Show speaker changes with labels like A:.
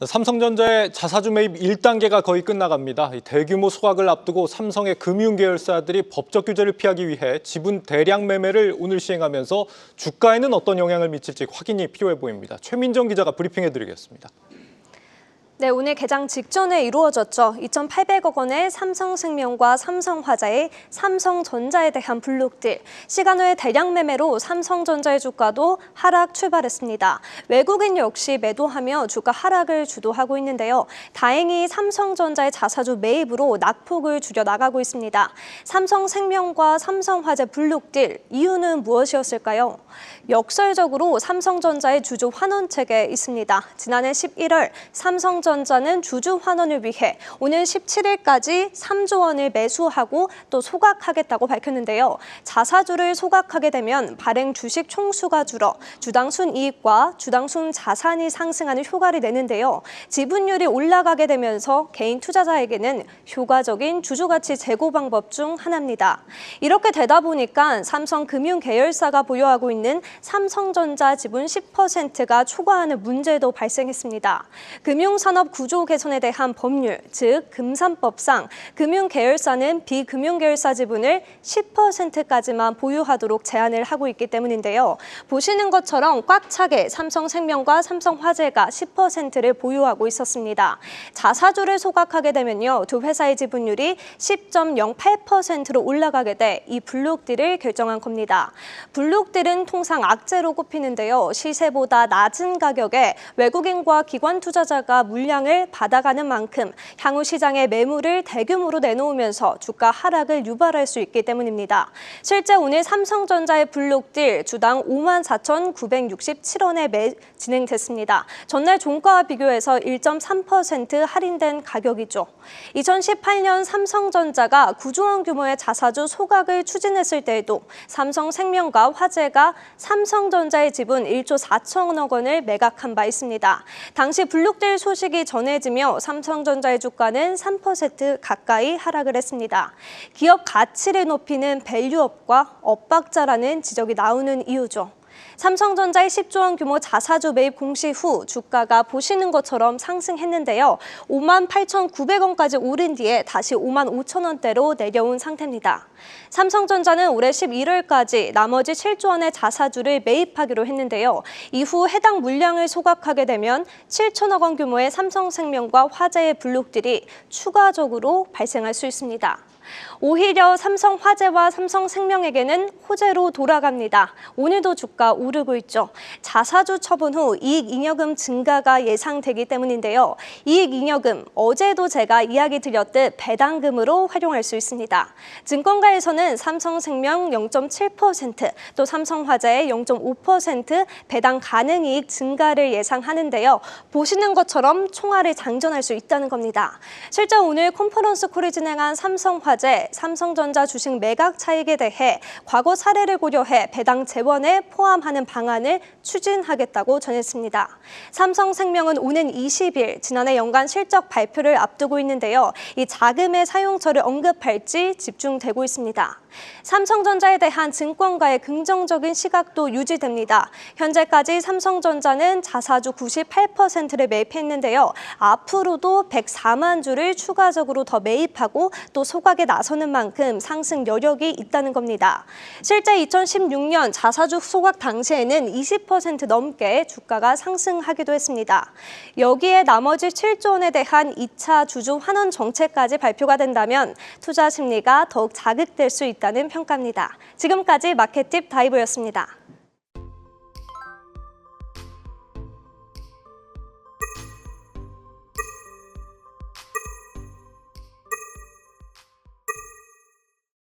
A: 삼성전자의 자사주 매입 1단계가 거의 끝나갑니다. 대규모 소각을 앞두고 삼성의 금융계열사들이 법적 규제를 피하기 위해 지분 대량 매매를 오늘 시행하면서 주가에는 어떤 영향을 미칠지 확인이 필요해 보입니다. 최민정 기자가 브리핑해드리겠습니다.
B: 네, 오늘 개장 직전에 이루어졌죠. 2,800억 원의 삼성생명과 삼성화재의 삼성전자에 대한 블록딜. 시간 외 대량 매매로 삼성전자의 주가도 하락 출발했습니다. 외국인 역시 매도하며 주가 하락을 주도하고 있는데요. 다행히 삼성전자의 자사주 매입으로 낙폭을 줄여나가고 있습니다. 삼성생명과 삼성화재 블록딜, 이유는 무엇이었을까요? 역설적으로 삼성전자의 주주 환원책에 있습니다. 지난해 11월 삼성전자는 주주 환원을 위해 오는 17일까지 3조 원을 매수하고 또 소각하겠다고 밝혔는데요. 자사주를 소각하게 되면 발행 주식 총수가 줄어 주당 순이익과 주당 순자산이 상승하는 효과를 내는데요. 지분율이 올라가게 되면서 개인 투자자에게는 효과적인 주주가치 제고 방법 중 하나입니다. 이렇게 되다 보니까 삼성금융계열사가 보유하고 있는 삼성전자 지분 10%가 초과하는 문제도 발생했습니다. 금융산업 구조 개선에 대한 법률, 즉 금산법상 금융계열사는 비금융계열사 지분을 10%까지만 보유하도록 제한을 하고 있기 때문인데요. 보시는 것처럼 꽉 차게 삼성생명과 삼성화재가 10%를 보유하고 있었습니다. 자사주를 소각하게 되면요, 두 회사의 지분율이 10.08%로 올라가게 돼 이 블록딜을 결정한 겁니다. 블록딜은 통상 악재로 꼽히는데요. 시세보다 낮은 가격에 외국인과 기관 투자자가 물량을 받아가는 만큼 향후 시장에 매물을 대규모로 내놓으면서 주가 하락을 유발할 수 있기 때문입니다. 실제 오늘 삼성전자의 블록딜 주당 54,967원에 진행됐습니다. 전날 종가와 비교해서 1.3% 할인된 가격이죠. 2018년 삼성전자가 9조 원 규모의 자사주 소각을 추진했을 때에도 삼성생명과 화재가 삼성전자의 지분 1조 4천억 원을 매각한 바 있습니다. 당시 블록딜 소식이 전해지며 삼성전자의 주가는 3% 가까이 하락을 했습니다. 기업 가치를 높이는 밸류업과 엇박자라는 지적이 나오는 이유죠. 삼성전자의 10조 원 규모 자사주 매입 공시 후 주가가 보시는 것처럼 상승했는데요. 58,900원까지 오른 뒤에 다시 55,000원대로 내려온 상태입니다. 삼성전자는 올해 11월까지 나머지 7조 원의 자사주를 매입하기로 했는데요. 이후 해당 물량을 소각하게 되면 7천억 원 규모의 삼성생명과 화재의 블록딜이 추가적으로 발생할 수 있습니다. 오히려 삼성화재와 삼성생명에게는 호재로 돌아갑니다. 오늘도 주가 오르고 있죠. 자사주 처분 후 이익잉여금 증가가 예상되기 때문인데요. 이익잉여금, 어제도 제가 이야기 드렸듯 배당금으로 활용할 수 있습니다. 증권가에서는 삼성생명 0.7%, 또 삼성화재의 0.5% 배당 가능이익 증가를 예상하는데요. 보시는 것처럼 총알을 장전할 수 있다는 겁니다. 실제 오늘 컨퍼런스 콜을 진행한 삼성화재, 삼성전자 주식 매각 차익에 대해 과거 사례를 고려해 배당 재원에 포함하는 방안을 추진하겠다고 전했습니다. 삼성생명은 오는 20일 지난해 연간 실적 발표를 앞두고 있는데요. 이 자금의 사용처를 언급할지 집중되고 있습니다. 삼성전자에 대한 증권가의 긍정적인 시각도 유지됩니다. 현재까지 삼성전자는 자사주 98%를 매입했는데요. 앞으로도 104만 주를 추가적으로 더 매입하고 또 소각에 나서는 만큼 상승 여력이 있다는 겁니다. 실제 2016년 자사주 소각 당시에는 20% 넘게 주가가 상승하기도 했습니다. 여기에 나머지 7조 원에 대한 2차 주주 환원 정책까지 발표가 된다면 투자 심리가 더욱 자극될 수 있다는 평가입니다. 지금까지 마켓팁 다이브였습니다.